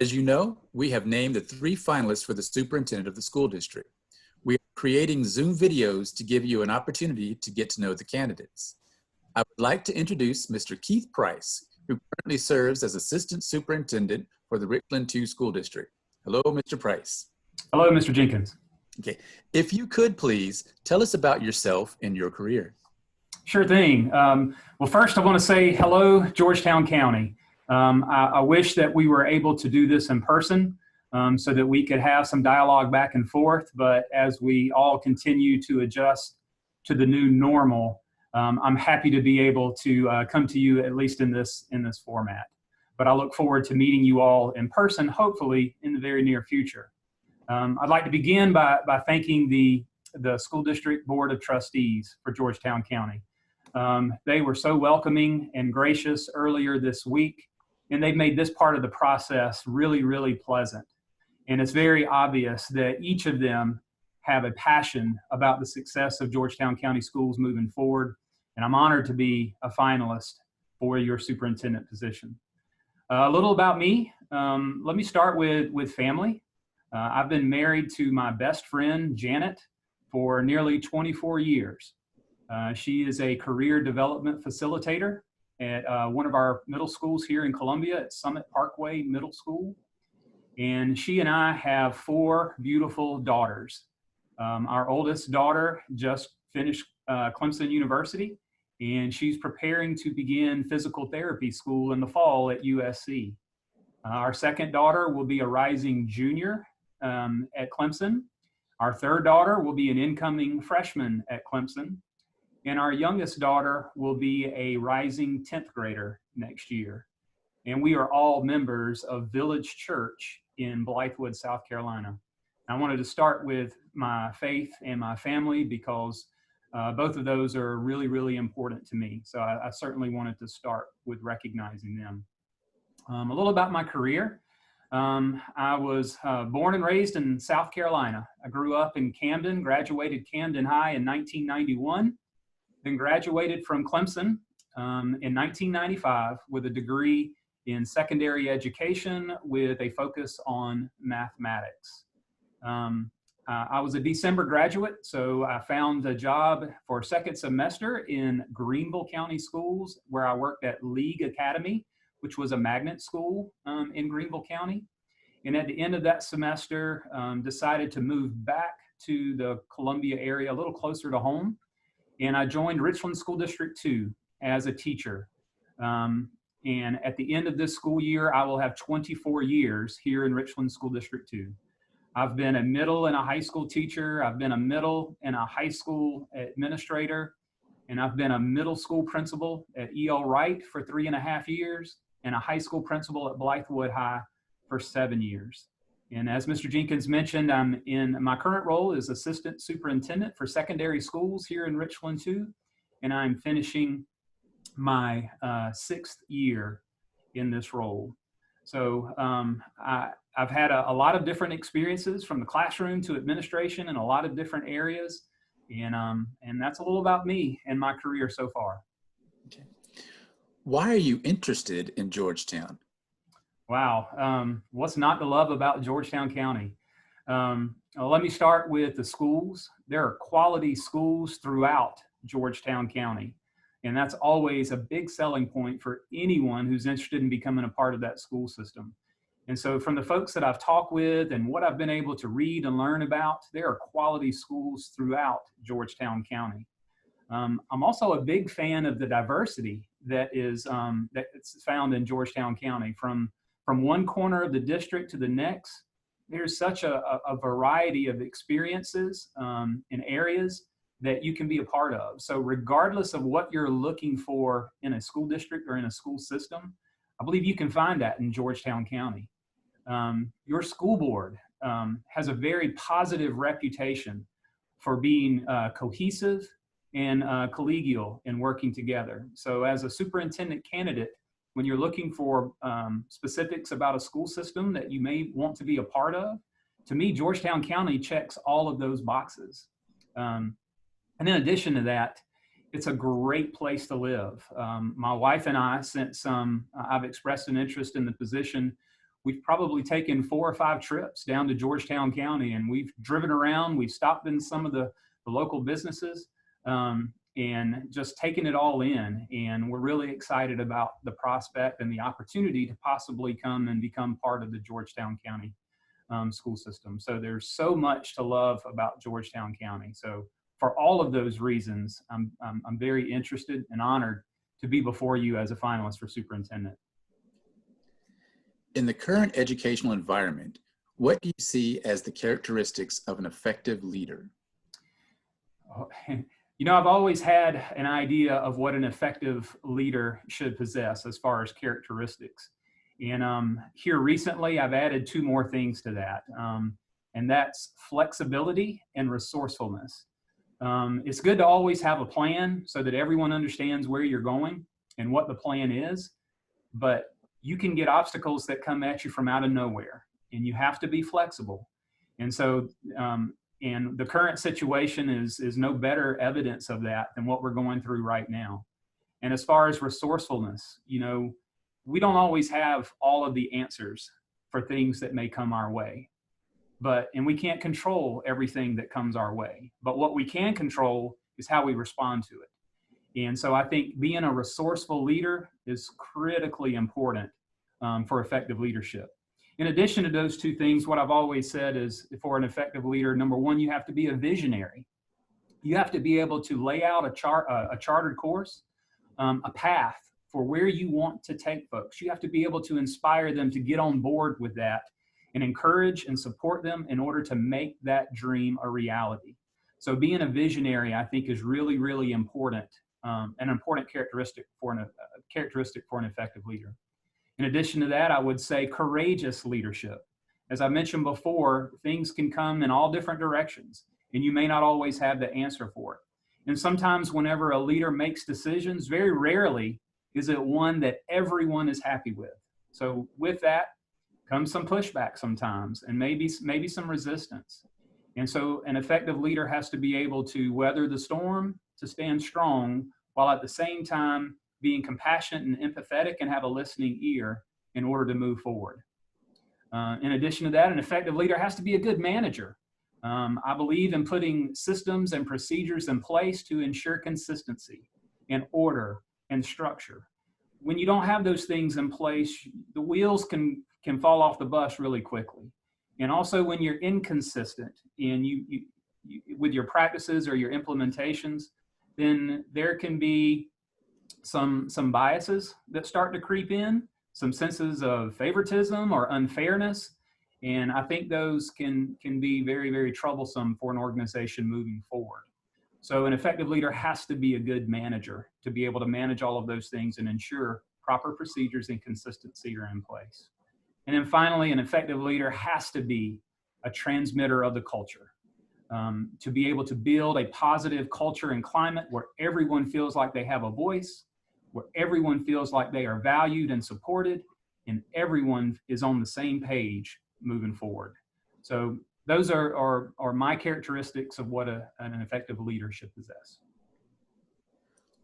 As you know, we have named the 3 finalists for the superintendent of the school district. We are creating Zoom videos to give you an opportunity to get to know the candidates. I would like to introduce Mr. Keith Price, who currently serves as Assistant Superintendent for the Richland II School District. Hello, Mr. Price. Hello, Mr. Jenkins. Okay, if you could please tell us about yourself and your career. Sure thing. Well, first I want to say hello, Georgetown County. I wish that we were able to do this in person so that we could have some dialogue back and forth, but as we all continue to adjust to the new normal, I'm happy to be able to come to you at least in this format. But I look forward to meeting you all in person, hopefully in the very near future. I'd like to begin by thanking the School District Board of Trustees for Georgetown County. They were so welcoming and gracious earlier this week, and they've made this part of the process really, really pleasant. And it's very obvious that each of them have a passion about the success of Georgetown County schools moving forward, and I'm honored to be a finalist for your superintendent position. A little about me. Let me start with family. I've been married to my best friend, Janet, for nearly 24 years. She is a career development facilitator at one of our middle schools here in Columbia at Summit Parkway Middle School. And she and I have 4 beautiful daughters. Our oldest daughter just finished Clemson University, and she's preparing to begin physical therapy school in the fall at USC. Our second daughter will be a rising junior at Clemson. Our third daughter will be an incoming freshman at Clemson. And our youngest daughter will be a rising 10th grader next year. And we are all members of Village Church in Blythewood, South Carolina. I wanted to start with my faith and my family because both of those are really, really important to me. So I certainly wanted to start with recognizing them. A little about my career. I was born and raised in South Carolina. I grew up in Camden, graduated Camden High in 1991, then graduated from Clemson in 1995 with a degree in secondary education with a focus on mathematics. I was a December graduate, so I found a job for a second semester in Greenville County Schools, where I worked at League Academy, which was a magnet school in Greenville County. And at the end of that semester, decided to move back to the Columbia area, a little closer to home. And I joined Richland School District 2 as a teacher. And at the end of this school year, I will have 24 years here in Richland School District 2. I've been a middle and a high school teacher. I've been a middle and a high school administrator. And I've been a middle school principal at E.L. Wright for 3.5 years and a high school principal at Blythewood High for 7 years. And as Mr. Jenkins mentioned, I'm in my current role as Assistant Superintendent for Secondary Schools here in Richland 2, and I'm finishing my 6th year in this role. So I've had a lot of different experiences from the classroom to administration in a lot of different areas, and that's a little about me and my career so far. Okay. Why are you interested in Georgetown? Wow, what's not to love about Georgetown County? Let me start with the schools. There are quality schools throughout Georgetown County, and that's always a big selling point for anyone who's interested in becoming a part of that school system. And so from the folks that I've talked with and what I've been able to read and learn about, there are quality schools throughout Georgetown County. I'm also a big fan of the diversity that's found in Georgetown County. From one corner of the district to the next, there's such a variety of experiences and areas that you can be a part of. So regardless of what you're looking for in a school district or in a school system, I believe you can find that in Georgetown County. Your school board has a very positive reputation for being cohesive and collegial in working together. So as a superintendent candidate, when you're looking for specifics about a school system that you may want to be a part of, to me, Georgetown County checks all of those boxes. And in addition to that, it's a great place to live. My wife and I, since I've expressed an interest in the position, we've probably taken 4 or 5 trips down to Georgetown County, and we've driven around, we've stopped in some of the local businesses, and just taken it all in. And we're really excited about the prospect and the opportunity to possibly come and become part of the Georgetown County school system. So there's so much to love about Georgetown County. So for all of those reasons, I'm very interested and honored to be before you as a finalist for superintendent. In the current educational environment, what do you see as the characteristics of an effective leader? You know, I've always had an idea of what an effective leader should possess as far as characteristics. And here recently, I've added 2 more things to that, and that's flexibility and resourcefulness. It's good to always have a plan so that everyone understands where you're going and what the plan is, but you can get obstacles that come at you from out of nowhere, and you have to be flexible. And so, and the current situation is no better evidence of that than what we're going through right now. And as far as resourcefulness, you know, we don't always have all of the answers for things that may come our way, and we can't control everything that comes our way. But what we can control is how we respond to it. And so I think being a resourceful leader is critically important for effective leadership. In addition to those 2 things, what I've always said is, for an effective leader, number 1, you have to be a visionary. You have to be able to lay out a chartered course, a path for where you want to take folks. You have to be able to inspire them to get on board with that and encourage and support them in order to make that dream a reality. So being a visionary, I think, is really, really important, an important characteristic for an effective leader. In addition to that, I would say courageous leadership. As I mentioned before, things can come in all different directions, and you may not always have the answer for it. And sometimes whenever a leader makes decisions, very rarely is it one that everyone is happy with. So with that comes some pushback sometimes, and maybe some resistance. And so an effective leader has to be able to weather the storm, to stand strong, while at the same time being compassionate and empathetic and have a listening ear in order to move forward. In addition to that, an effective leader has to be a good manager. I believe in putting systems and procedures in place to ensure consistency and order and structure. When you don't have those things in place, the wheels can fall off the bus really quickly. And also when you're inconsistent and you with your practices or your implementations, then there can be some biases that start to creep in, some senses of favoritism or unfairness. And I think those can be very, very troublesome for an organization moving forward. So an effective leader has to be a good manager to be able to manage all of those things and ensure proper procedures and consistency are in place. And then finally, an effective leader has to be a transmitter of the culture, to be able to build a positive culture and climate where everyone feels like they have a voice, where everyone feels like they are valued and supported, and everyone is on the same page moving forward. So those are my characteristics of what an effective leader should possess.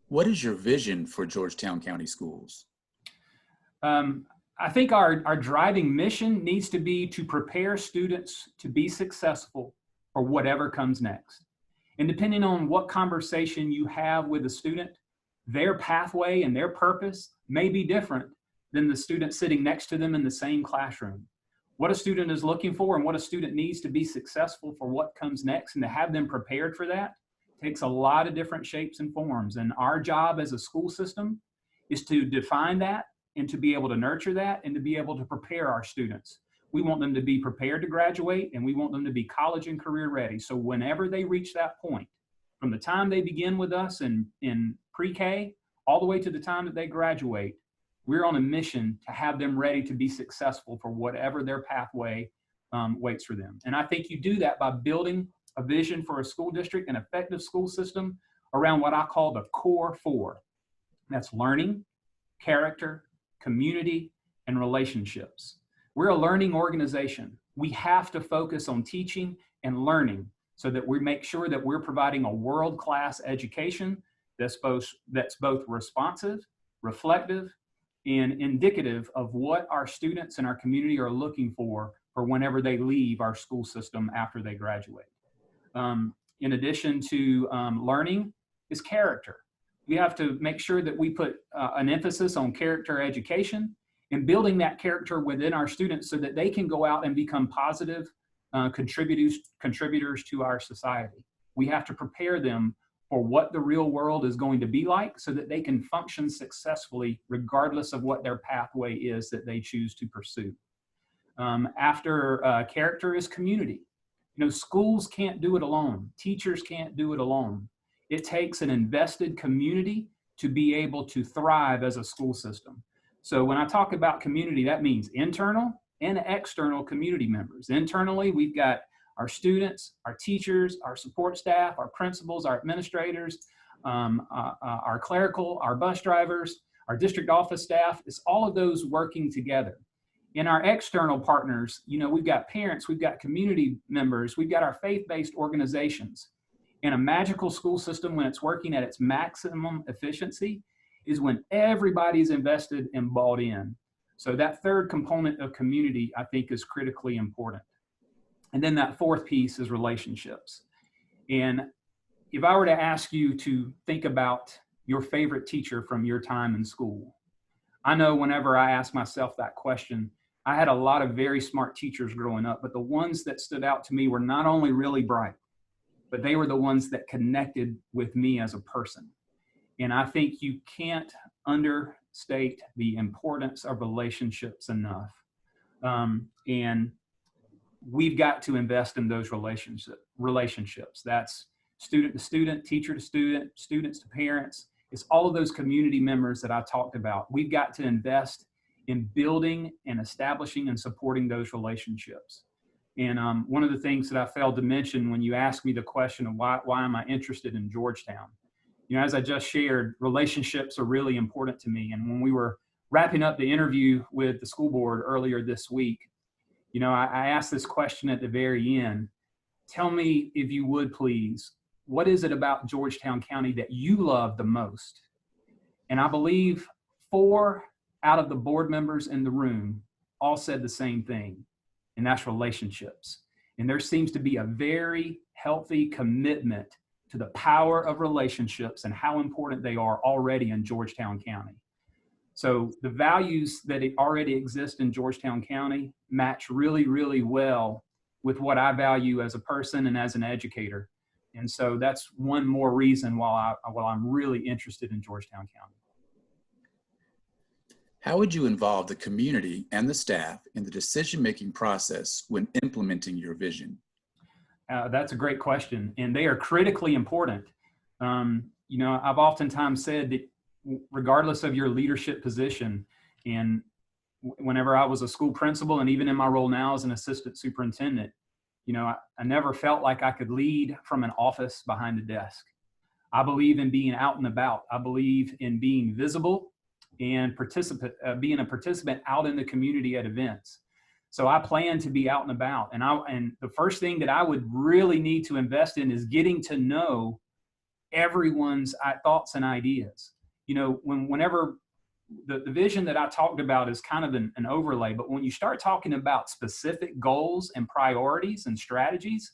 What is your vision for Georgetown County Schools? I think our driving mission needs to be to prepare students to be successful for whatever comes next. And depending on what conversation you have with a student, their pathway and their purpose may be different than the student sitting next to them in the same classroom. What a student is looking for and what a student needs to be successful for what comes next and to have them prepared for that takes a lot of different shapes and forms. And our job as a school system is to define that and to be able to nurture that and to be able to prepare our students. We want them to be prepared to graduate, and we want them to be college and career ready. So whenever they reach that point, from the time they begin with us in pre-K all the way to the time that they graduate, we're on a mission to have them ready to be successful for whatever their pathway waits for them. And I think you do that by building a vision for a school district, an effective school system around what I call the core 4. That's learning, character, community, and relationships. We're a learning organization. We have to focus on teaching and learning so that we make sure that we're providing a world-class education that's both responsive, reflective, and indicative of what our students and our community are looking for whenever they leave our school system after they graduate. In addition to learning is character. We have to make sure that we put an emphasis on character education and building that character within our students so that they can go out and become positive contributors to our society. We have to prepare them for what the real world is going to be like so that they can function successfully regardless of what their pathway is that they choose to pursue. After character is community. You know, schools can't do it alone. Teachers can't do it alone. It takes an invested community to be able to thrive as a school system. So when I talk about community, that means internal and external community members. Internally, we've got our students, our teachers, our support staff, our principals, our administrators, our clerical, our bus drivers, our district office staff. It's all of those working together. In our external partners, you know, we've got parents, we've got community members, we've got our faith-based organizations. And a magical school system, when it's working at its maximum efficiency, is when everybody's invested and bought in. So that third component of community, I think, is critically important. And then that fourth piece is relationships. And if I were to ask you to think about your favorite teacher from your time in school, I know whenever I ask myself that question, I had a lot of very smart teachers growing up, but the ones that stood out to me were not only really bright, but they were the ones that connected with me as a person. And I think you can't understate the importance of relationships enough. And we've got to invest in those relationships. That's student to student, teacher to student, students to parents. It's all of those community members that I talked about. We've got to invest in building and establishing and supporting those relationships. And one of the things that I failed to mention when you asked me the question of why am I interested in Georgetown? You know, as I just shared, relationships are really important to me. And when we were wrapping up the interview with the school board earlier this week, you know, I asked this question at the very end. Tell me, if you would please, what is it about Georgetown County that you love the most? And I believe 4 out of the board members in the room all said the same thing, and that's relationships. And there seems to be a very healthy commitment to the power of relationships and how important they are already in Georgetown County. So the values that already exist in Georgetown County match really, really well with what I value as a person and as an educator. And so that's one more reason why I'm really interested in Georgetown County. How would you involve the community and the staff in the decision-making process when implementing your vision? That's a great question, and they are critically important. You know, I've oftentimes said that regardless of your leadership position, and whenever I was a school principal and even in my role now as an assistant superintendent, you know, I never felt like I could lead from an office behind a desk. I believe in being out and about. I believe in being visible and being a participant out in the community at events. So I plan to be out and about. And the first thing that I would really need to invest in is getting to know everyone's thoughts and ideas. You know, whenever the vision that I talked about is kind of an overlay, but when you start talking about specific goals and priorities and strategies,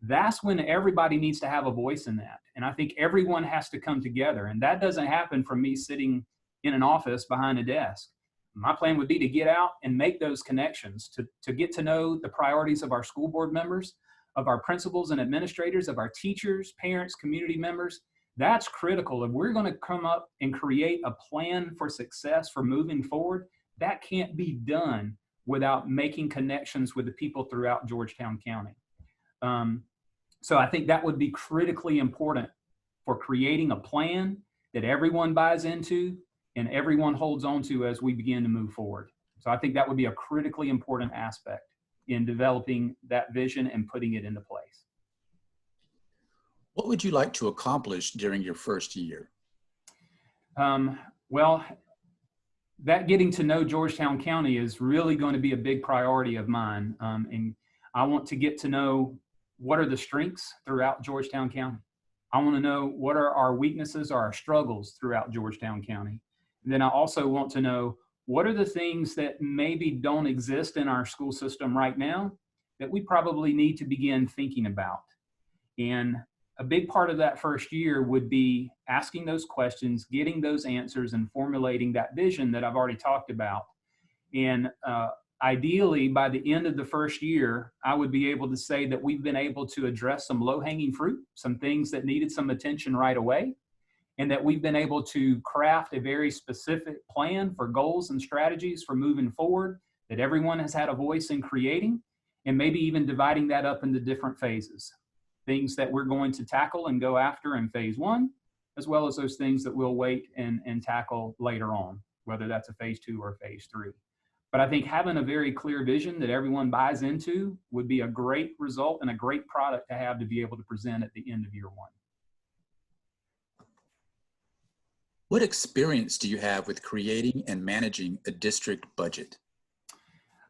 that's when everybody needs to have a voice in that. And I think everyone has to come together. And that doesn't happen from me sitting in an office behind a desk. My plan would be to get out and make those connections, to get to know the priorities of our school board members, of our principals and administrators, of our teachers, parents, community members. That's critical. If we're going to come up and create a plan for success for moving forward, that can't be done without making connections with the people throughout Georgetown County. So I think that would be critically important for creating a plan that everyone buys into and everyone holds on to as we begin to move forward. So I think that would be a critically important aspect in developing that vision and putting it into place. What would you like to accomplish during your first year? Well, that getting to know Georgetown County is really going to be a big priority of mine. And I want to get to know what are the strengths throughout Georgetown County. I want to know what are our weaknesses or our struggles throughout Georgetown County. And then I also want to know what are the things that maybe don't exist in our school system right now that we probably need to begin thinking about? And a big part of that first year would be asking those questions, getting those answers, and formulating that vision that I've already talked about. And ideally, by the end of the first year, I would be able to say that we've been able to address some low-hanging fruit, some things that needed some attention right away, and that we've been able to craft a very specific plan for goals and strategies for moving forward that everyone has had a voice in creating, and maybe even dividing that up into different phases. Things that we're going to tackle and go after in phase 1, as well as those things that we'll wait and tackle later on, whether that's a phase 2 or phase 3. But I think having a very clear vision that everyone buys into would be a great result and a great product to have to be able to present at the end of year 1. What experience do you have with creating and managing a district budget?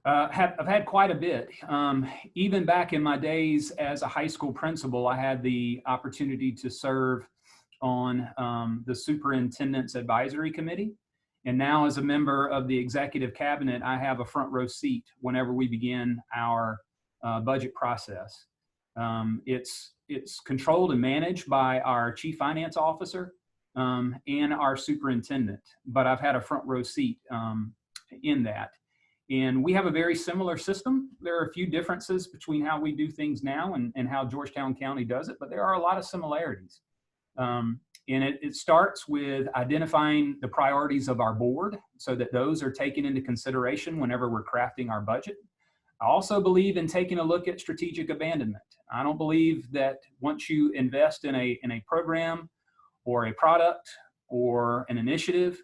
I've had quite a bit. Even back in my days as a high school principal, I had the opportunity to serve on the Superintendent's Advisory Committee. And now as a member of the Executive Cabinet, I have a front row seat whenever we begin our budget process. It's controlled and managed by our Chief Finance Officer and our Superintendent, but I've had a front row seat in that. And we have a very similar system. There are a few differences between how we do things now and how Georgetown County does it, but there are a lot of similarities. And it starts with identifying the priorities of our board so that those are taken into consideration whenever we're crafting our budget. I also believe in taking a look at strategic abandonment. I don't believe that once you invest in a program or a product or an initiative,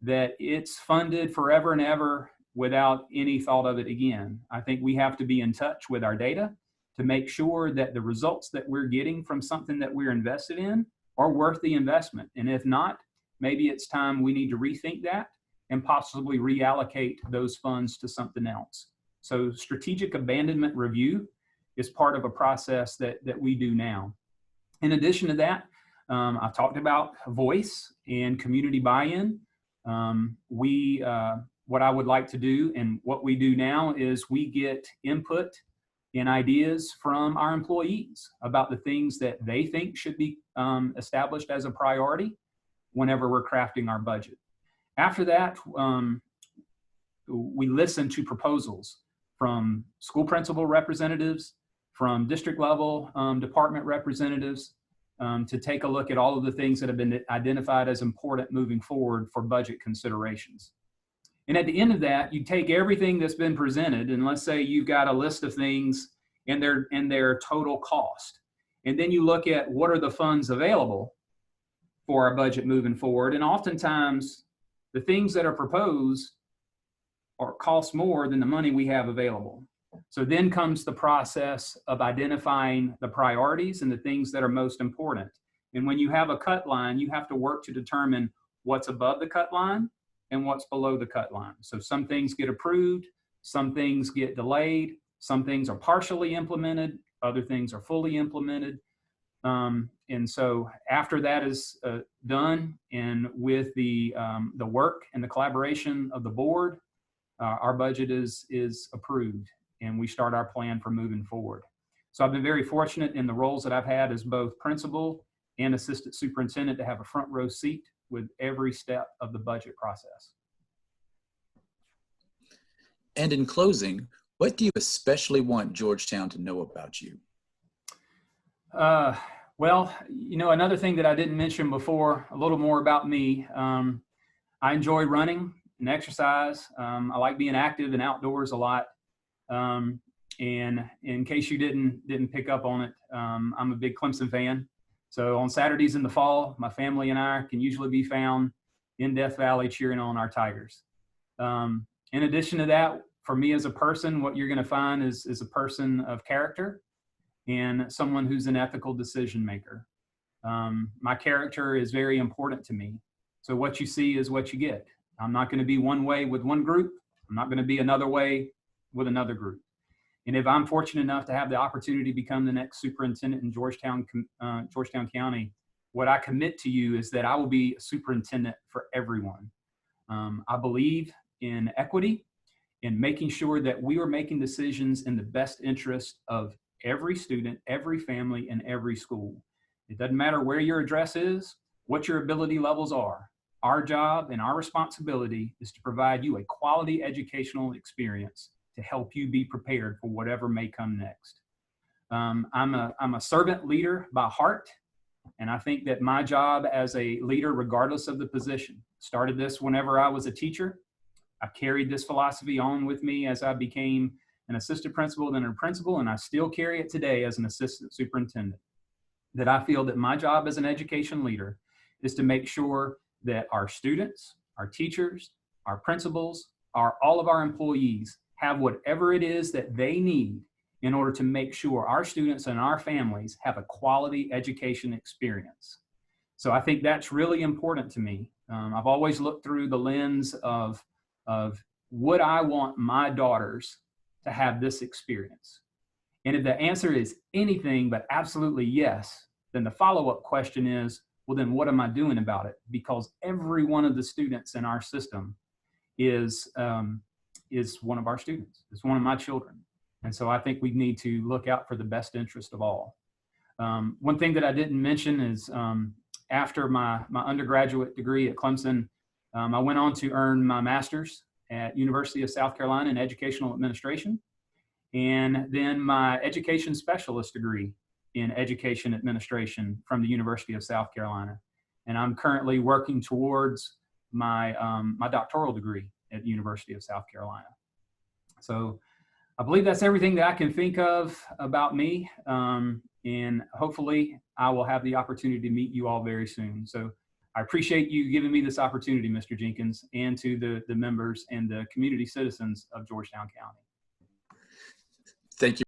that it's funded forever and ever without any thought of it again. I think we have to be in touch with our data to make sure that the results that we're getting from something that we're invested in are worth the investment. And if not, maybe it's time we need to rethink that and possibly reallocate those funds to something else. So strategic abandonment review is part of a process that we do now. In addition to that, I've talked about voice and community buy-in. What I would like to do and what we do now is we get input and ideas from our employees about the things that they think should be established as a priority whenever we're crafting our budget. After that, we listen to proposals from school principal representatives, from district level department representatives, to take a look at all of the things that have been identified as important moving forward for budget considerations. And at the end of that, you take everything that's been presented, and let's say you've got a list of things and their total cost. And then you look at what are the funds available for our budget moving forward. And oftentimes, the things that are proposed cost more than the money we have available. So then comes the process of identifying the priorities and the things that are most important. And when you have a cut line, you have to work to determine what's above the cut line and what's below the cut line. So some things get approved, some things get delayed, some things are partially implemented, other things are fully implemented. And so after that is done, and with the work and the collaboration of the board, our budget is approved, and we start our plan for moving forward. So I've been very fortunate in the roles that I've had as both principal and assistant superintendent to have a front row seat with every step of the budget process. And in closing, what do you especially want Georgetown to know about you? Well, you know, another thing that I didn't mention before, a little more about me. I enjoy running and exercise. I like being active and outdoors a lot. And in case you didn't pick up on it, I'm a big Clemson fan. So on Saturdays in the fall, my family and I can usually be found in Death Valley cheering on our Tigers. In addition to that, for me as a person, what you're going to find is a person of character and someone who's an ethical decision maker. My character is very important to me. So what you see is what you get. I'm not going to be one way with one group. I'm not going to be another way with another group. And if I'm fortunate enough to have the opportunity to become the next superintendent in Georgetown County, what I commit to you is that I will be a superintendent for everyone. I believe in equity, in making sure that we are making decisions in the best interest of every student, every family, and every school. It doesn't matter where your address is, what your ability levels are. Our job and our responsibility is to provide you a quality educational experience to help you be prepared for whatever may come next. I'm a servant leader by heart, and I think that my job as a leader, regardless of the position, started this whenever I was a teacher. I carried this philosophy on with me as I became an assistant principal, then a principal, and I still carry it today as an assistant superintendent. That I feel that my job as an education leader is to make sure that our students, our teachers, our principals, all of our employees have whatever it is that they need in order to make sure our students and our families have a quality education experience. So I think that's really important to me. I've always looked through the lens of would I want my daughters to have this experience? And if the answer is anything but absolutely yes, then the follow-up question is, well, then what am I doing about it? Because every one of the students in our system is one of our students. It's one of my children. And so I think we need to look out for the best interest of all. One thing that I didn't mention is after my undergraduate degree at Clemson, I went on to earn my master's at University of South Carolina in educational administration, and then my education specialist degree in education administration from the University of South Carolina. And I'm currently working towards my doctoral degree at the University of South Carolina. So I believe that's everything that I can think of about me. And hopefully I will have the opportunity to meet you all very soon. So I appreciate you giving me this opportunity, Mr. Jenkins, and to the members and the community citizens of Georgetown County. Thank you.